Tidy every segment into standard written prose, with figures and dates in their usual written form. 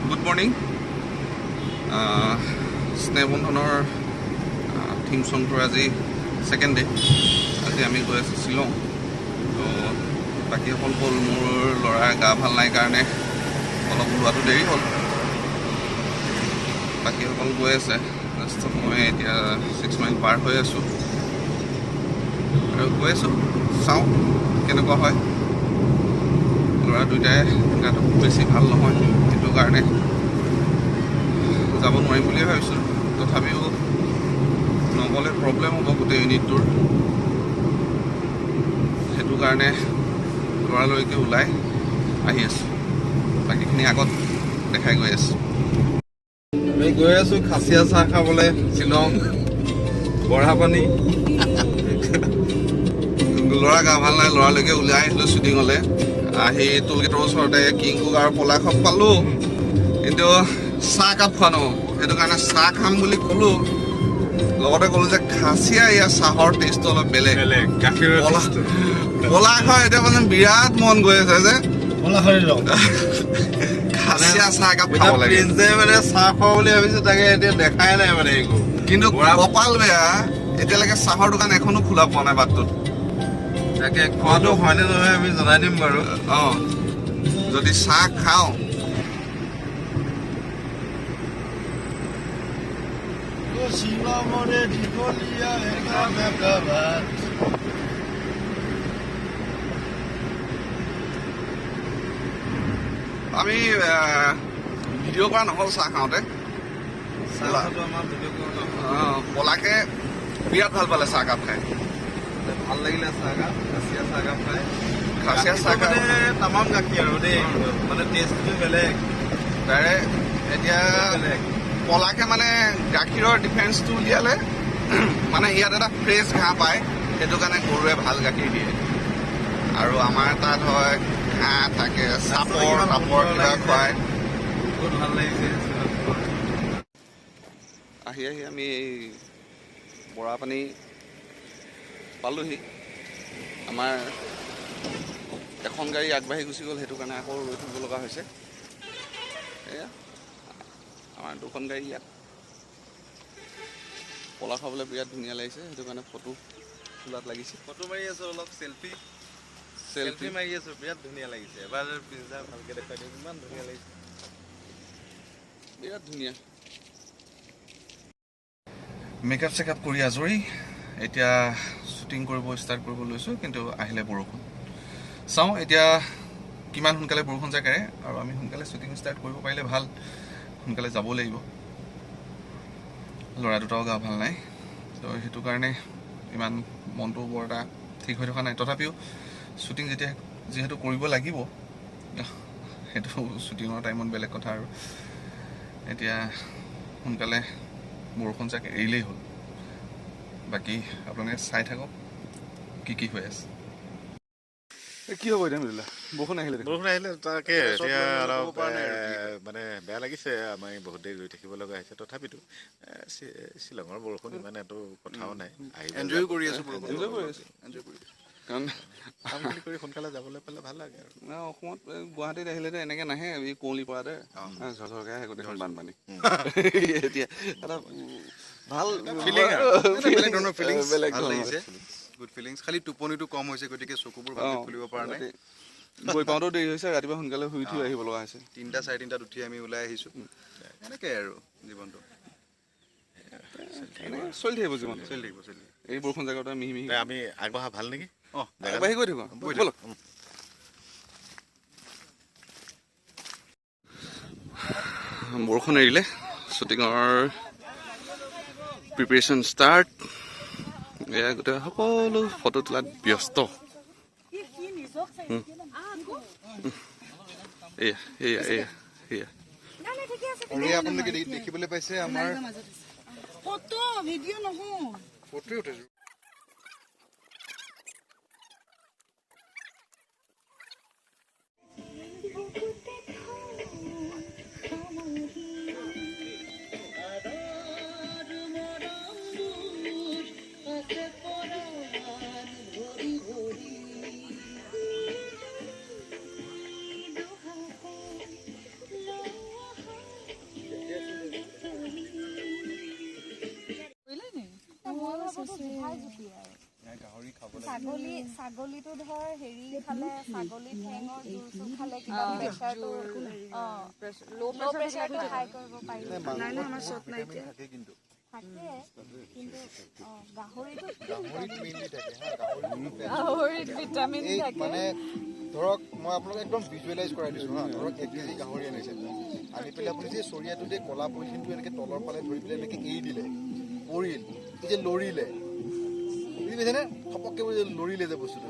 Good morning. স্নেহবন্ধনৰ theme ছংটোৰ আজি ছেকেণ্ড ডে। আজি আমি গৈ আছোঁ শ্বিলং। তো বাকীসকল গ'ল, মোৰ ল'ৰাৰ গা ভাল নাই কাৰণে অলপ ওলোৱাটো দেৰি হ'ল। বাকীসকল গৈ আছে। ৰাস্তাত মই এতিয়া 6 মাইল পাৰ হৈ আছোঁ আৰু গৈ আছোঁ, চাওঁ কেনেকুৱা হয়। ল'ৰা দুয়োটাই গাটো খুব বেছি ভাল নহয়, সেইটো কাৰণে যাব নোৱাৰিম বুলিয়ে ভাবিছোঁ। তথাপিও নগ'লে প্ৰব্লেম হ'ব গোটেই ইউনিটটোৰ, সেইটো কাৰণে ল'ৰালৰিকৈ ওলাই আহি আছোঁ। বাকীখিনি আগত দেখাই গৈ আছোঁ। আমি গৈ আছোঁ খাচীয়া চাহ খাবলৈ শ্বিলং বৰাপানী। ল'ৰা গা ভাল নাই, ল'ৰালৈকে ওলাই আহিলোঁ শ্বুটিঙলৈ। আহি টোলগেটৰ ওচৰতে কিংকুক আৰু পলাশক পালোঁ, কিন্তু চাহ কাপ খোৱা নহ'ল। সেইটো কাৰণে চাহ খাম বুলি ক'লোঁ, লগতে ক'লোঁ যে খাচীয়া ইয়াৰ চাহৰ টেষ্টটো অলপ বেলেগ। পলাশৰ এতিয়া মানে বিৰাট মন গৈ আছে যে খাচীয়া চাহ একাপ খাব লাগে। মানে চাহ খোৱা বুলি ভাবিছোঁ, তাকে এতিয়া দেখাই নাই মানে একো। কিন্তু কপাল বেয়া, এতিয়ালৈকে চাহৰ দোকান এখনো খোলা পোৱা নাই বাটটোত। তাকে খোৱাটো হয়নে নহয় আমি জনাই দিম বাৰু। অঁ, যদি চাহ খাওঁ আমি ভিডিঅ' কৰা নহ'ল চাহ খাওঁতে। পলাশে বিৰাট ভাল পালে চাহকাপ খাই, ভাল লাগিলে চাহকাপ, খাচীয়া চাহকাপ খাই। খাচীয়া চাহকাপ মানে তামাম গাখীৰ আৰু দেই, মানে টেষ্টটো বেলেগ তাৰে। এতিয়া বেলেগ। পলাশে মানে গাখীৰৰ ডিফাৰেঞ্চটো উলিয়ালে, মানে ইয়াত এটা ফ্ৰেছ ঘাঁহ পায়, সেইটো কাৰণে গৰুৱে ভাল গাখীৰ দিয়ে। আৰু আমাৰ তাত হয় ঘাঁহ থাকে, চাপৰ কিবা খুৱায়। বহুত ভাল লাগিছে। আহি আমি এই বৰাপানী পালোহি। আমাৰ এখন গাড়ী আগবাঢ়ি গুচি গ'ল, সেইটো কাৰণে আকৌ ৰৈ থাকিব লগা হৈছে। এয়া আমাৰ দুখন গাড়ী ইয়াত। পলা খাবলৈ বিৰাট ধুনীয়া লাগিছে, সেইটো কাৰণে ফটো তোলাত লাগিছে। ফটো মাৰি আছোঁ, অলপ চেল্ফি মাৰি আছোঁ, বিৰাট ধুনীয়া লাগিছে। এবাৰ পিজ্জা ভালকৈ দেখাই দিওঁ, ইমান ধুনীয়া লাগিছে, বিৰাট ধুনীয়া। মেকআপ চেকআপ কৰি আজৰি, এতিয়া শ্বুটিং কৰিব ষ্টাৰ্ট কৰিব লৈছোঁ। কিন্তু আহিলে বৰষুণ। চাওঁ এতিয়া কিমান সোনকালে বৰষুণ জাকেৰে, আৰু আমি সোনকালে শ্বুটিং ষ্টাৰ্ট কৰিব পাৰিলে ভাল। সোনকালে যাব লাগিব, ল'ৰা দুটাও গা ভাল নাই, তো সেইটো কাৰণে ইমান মনটো বৰ এটা ঠিক হৈ থকা নাই। তথাপিও শ্বুটিং যিহেতু কৰিব লাগিব, সেইটো শ্বুটিঙৰ টাইমত বেলেগ কথা। আৰু এতিয়া সোনকালে বৰষুণ যাক এৰিলেই হ'ল। বাকী আপোনালোকে চাই থাকক কি হৈ আছে। কি হ'ব এতিয়া মিলিলা? বৰষুণ আহিলে তাকে এতিয়া অলপ মানে বেয়া লাগিছে। আমি বহুত দেৰি ৰৈ থাকিব লগা হৈছে। তথাপিতো শ্বিলঙৰ বৰষুণ ইমান একো কথাও নাই, এনজয় কৰি আছোঁ, কাৰণ কামখিনি কৰি সোনকালে যাবলৈ পালে ভাল লাগে আৰু। অসমত গুৱাহাটীত আহিলেতো এনেকৈ নাহে, এই কুঁৱলী পৰাতে ঝৰঝৰকৈ আহে গোটেইখন বানপানী। এতিয়া এটা ভাল বেলেগ ধৰণৰ ফিলিংছ, বেলেগ ভাল ধৰণৰ লাগিছে, গুড ফিলিংছ। খালি টোপনিটো কম হৈছে, গতিকে চকুবোৰ ভালকৈ খুলিব পৰা নাই। গৈ পাওঁতেও দেৰি হৈছে, ৰাতিপুৱা সোনকালে শুই উঠি আহিব লগা হৈছে। 3টা 4:30 উঠি আমি ওলাই আহিছোঁ। এনেকৈ আৰু জীৱনটো চলি থাকিব জীৱন, চলি থাকিব। এই বৰষুণ জেগাতে মিহি আমি আগবঢ়া ভাল নেকি? আগবাঢ়ি গৈ থাকোঁ, ব'লক। বৰষুণ এৰিলে, শ্বুটিঙৰ প্ৰিপেৰেশ্যন ষ্টাৰ্ট। এয়া গোটেই সকলো ফটো তোলাত ব্যস্ত। আপোনালোকে দেখিবলৈ পাইছে আমাৰ ফটো ভিডিঅ' নহয়, ফটোৱে উঠাইছোঁ। গাহৰি খাবলৈ ছাগলীটো ধৰ হেৰি খালে ছাগলী ঠেঙৰ জোল চোল খালে কিবা প্ৰেছাৰটো ল' প্ৰেছাৰটো হাই কৰিব পাৰি থাকে কিন্তু থাকে কিন্তু গাহৰিটো গাহৰিত মেইনলি থাকে গাহৰিত ভিটামিন থাকে মানে ধৰক মই আপোনালোকক একদম ভিজুৱেলাইজ কৰাই দিছোঁ হা ধৰক 1 কেজি গাহৰি আনিছে আনি পেলাই আপুনি যে চৰিয়াটো যে কলা পলিথিনটো এনেকৈ তলৰ ফালে ধৰি পেলাই এনেকৈ এৰি দিলে পৰিল এই যে লৰিলে বুজি পাইছেনে থপককৈ লৰিলে যে বস্তুটো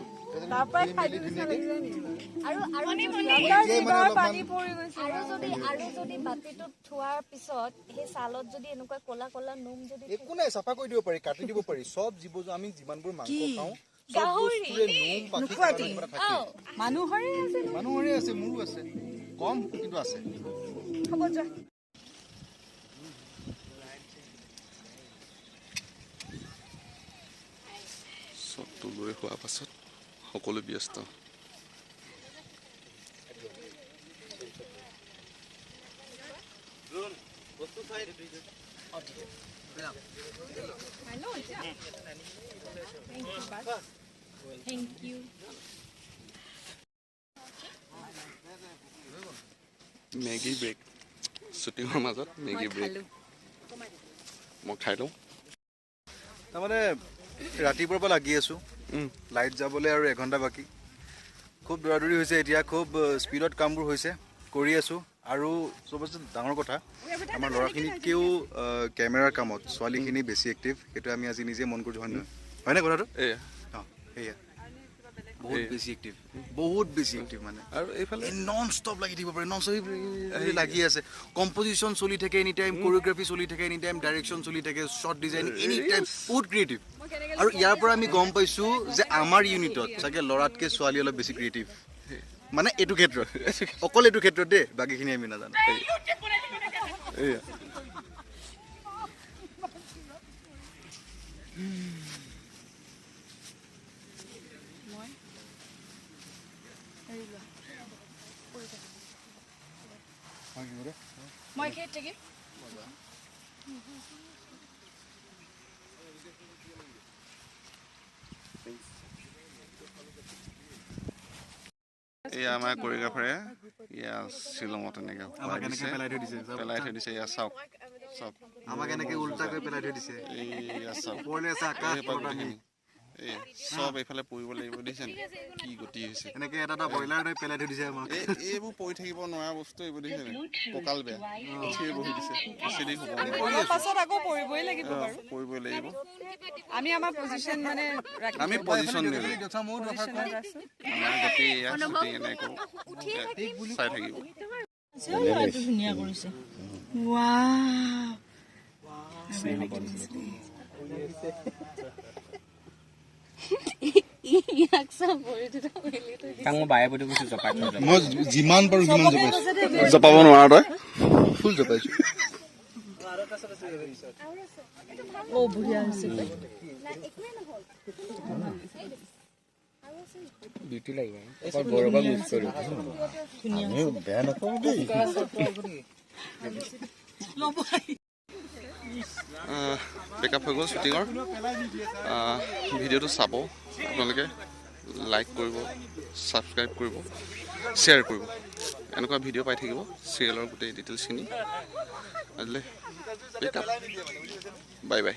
যদি বাতিটোত থোৱাৰ পিছত সেই ছালত যদি এনেকুৱা ক'লা ক'লা নোম যদি একো নাই চাফা কৰি দিব পাৰি কাটি দিব পাৰি চব জীৱ আমি যিমানবোৰ মাংস খাওঁ মানুহৰে আছে মোৰো আছে কম কিন্তু আছে হ'ব যোৱা চবটো লৈ হোৱাৰ পাছত সকলো ব্যস্ত Thank you. মেগী ব্ৰেক শ্বুটিঙৰ মাজত মেগী ব্ৰেক মই খাই লওঁ তাৰমানে ৰাতিপুৱাৰ পৰা লাগি আছোঁ লাইট যাবলৈ আৰু 1 ঘণ্টা বাকী খুব দৌৰাদৌৰি হৈছে এতিয়া খুব স্পীডত কামবোৰ হৈছে কৰি আছোঁ আৰু চবতছে ডাঙৰ কথা আমাৰ ল'ৰাখিনিতকৈও কেমেৰাৰ কামত ছোৱালীখিনি বেছি এক্টিভ সেইটো আমি আজি নিজে মন কৰিছোঁ হয়নে কথাটো এয়া অঁ সেয়া বহুত বেছি এক্টিভ মানে আৰু এইফালে নন ষ্টপ লাগি থাকিব পাৰে নন ষ্টপ লাগি আছে কম্পজিশ্যন চলি থাকে এনি টাইম কোৰিঅ'গ্ৰাফি চলি থাকে এনি টাইম ডাইৰেকশ্যন চলি থাকে শ্বৰ্ট ডিজাইন এনি টাইম বহুত ক্ৰিয়েটিভ আৰু ইয়াৰ পৰা আমি গম পাইছোঁ যে আমাৰ ইউনিটত চাগে ল'ৰাতকৈ ছোৱালী অলপ বেছি ক্ৰিয়েটিভ মানে এইটো ক্ষেত্ৰত অকল এইটো ক্ষেত্ৰত দেই বাকীখিনি আমি নাজানো এয়া মই খেত থাকিম এয়া আমাৰ কোৰিঅ'গ্ৰাফাৰে এয়া শ্বিলঙত এনেকৈ পেলাই থৈ দিছে এয়া চাওক চাওক আমাক এনেকৈ উল্টাকৈ পেলাই থৈ দিছে এয়া চাওক ওপৰলৈ আছে আকাশ এয়া চব এইফালে পৰিব লাগিব দেখিছে কি গতি হৈছে এনেকৈ এটা ব্ৰইলাৰ দৈ পেলাই থৈ দিছে আমাক এইবোৰ পৰি থাকিব নোৱাৰা বস্তু এইবোৰ দেখিছে কঁকাল বেয়া উঠিয়ে বহি দিছে চিৰি হ'ব পাছত আকৌ পৰিবই লাগিব বাৰু পৰিবই লাগিব আমি আমাৰ পজিশ্যন মানে আমি পজিশ্যন দিলোঁ আমাৰ গতি এয়া শ্বুটিং এনেকৈ চাই থাকিব ধুনীয়া কৰিছে মই যিমান পাৰোঁ সিমান জপাব নোৱাৰা তই ফুল জপাইছোঁ বেয়া নকওঁ দেই পেকআপ হৈ গ'ল শ্বুটিঙৰ ভিডিঅ'টো চাব আপোনালোকে লাইক কৰিব ছাবস্ক্ৰাইব কৰিব শ্বেয়াৰ কৰিব এনেকুৱা ভিডিঅ' পাই থাকিব চিৰিয়েলৰ গোটেই ডিটেইলছখিনি আজিলৈ পেকআপ বাই বাই